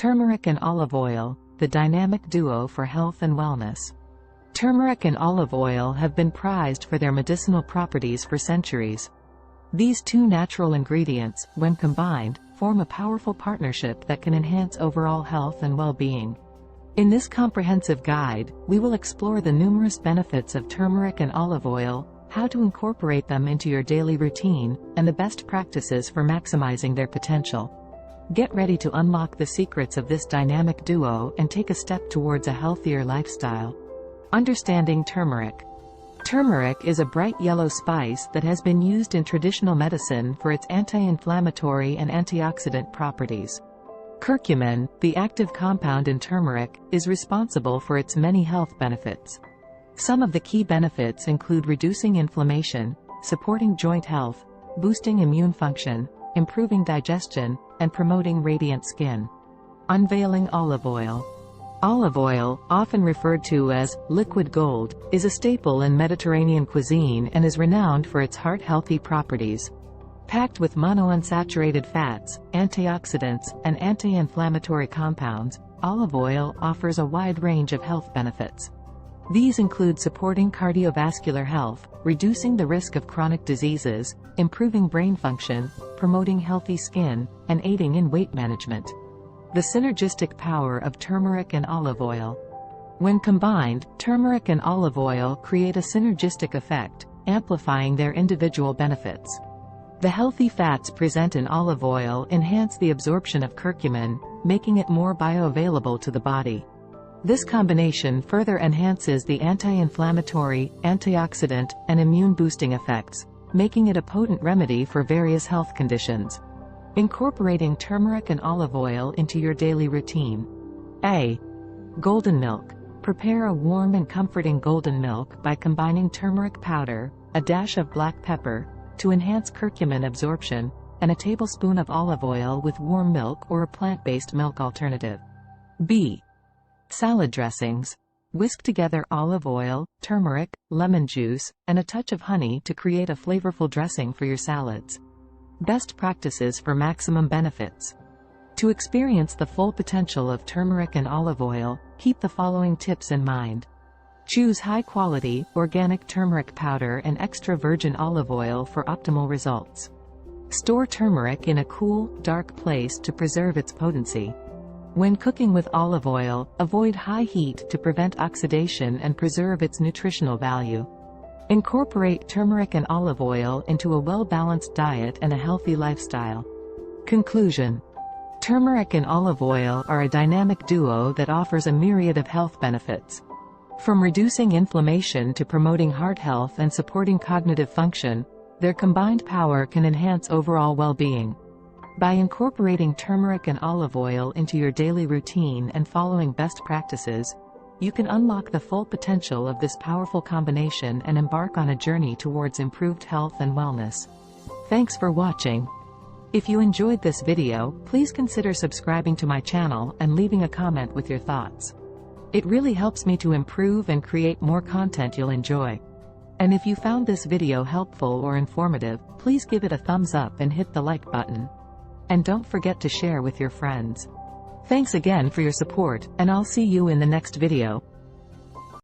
Turmeric and olive oil, the dynamic duo for health and wellness. Turmeric and olive oil have been prized for their medicinal properties for centuries. These two natural ingredients, when combined, form a powerful partnership that can enhance overall health and well-being. In this comprehensive guide, we will explore the numerous benefits of turmeric and olive oil, how to incorporate them into your daily routine, and the best practices for maximizing their potential. Get ready to unlock the secrets of this dynamic duo and take a step towards a healthier lifestyle. Understanding turmeric. Turmeric is a bright yellow spice that has been used in traditional medicine for its anti-inflammatory and antioxidant properties. Curcumin, the active compound in turmeric, is responsible for its many health benefits. Some of the key benefits include reducing inflammation, supporting joint health, boosting immune function, improving digestion, and promoting radiant skin. Unveiling olive oil. Olive oil, often referred to as liquid gold, is a staple in Mediterranean cuisine and is renowned for its heart-healthy properties. Packed with monounsaturated fats, antioxidants, and anti-inflammatory compounds, olive oil offers a wide range of health benefits. These include supporting cardiovascular health, reducing the risk of chronic diseases, improving brain function, promoting healthy skin, and aiding in weight management. The synergistic power of turmeric and olive oil. When combined, turmeric and olive oil create a synergistic effect, amplifying their individual benefits. The healthy fats present in olive oil enhance the absorption of curcumin, making it more bioavailable to the body. This combination further enhances the anti-inflammatory, antioxidant, and immune-boosting effects, making it a potent remedy for various health conditions. Incorporating turmeric and olive oil into your daily routine. A. Golden milk. Prepare a warm and comforting golden milk by combining turmeric powder, a dash of black pepper, to enhance curcumin absorption, and a tablespoon of olive oil with warm milk or a plant-based milk alternative. B. Salad dressings. Whisk together olive oil, turmeric, lemon juice, and a touch of honey to create a flavorful dressing for your salads. Best practices for maximum benefits. To experience the full potential of turmeric and olive oil, keep the following tips in mind. Choose high-quality, organic turmeric powder and extra virgin olive oil for optimal results. Store turmeric in a cool, dark place to preserve its potency. When cooking with olive oil, avoid high heat to prevent oxidation and preserve its nutritional value. Incorporate turmeric and olive oil into a well-balanced diet and a healthy lifestyle. Conclusion. Turmeric and olive oil are a dynamic duo that offers a myriad of health benefits. From reducing inflammation to promoting heart health and supporting cognitive function, their combined power can enhance overall well-being. By incorporating turmeric and olive oil into your daily routine and following best practices, you can unlock the full potential of this powerful combination and embark on a journey towards improved health and wellness. Thanks for watching. If you enjoyed this video, please consider subscribing to my channel and leaving a comment with your thoughts. It really helps me to improve and create more content you'll enjoy. And if you found this video helpful or informative, please give it a thumbs up and hit the like button. And don't forget to share with your friends. Thanks again for your support, and I'll see you in the next video.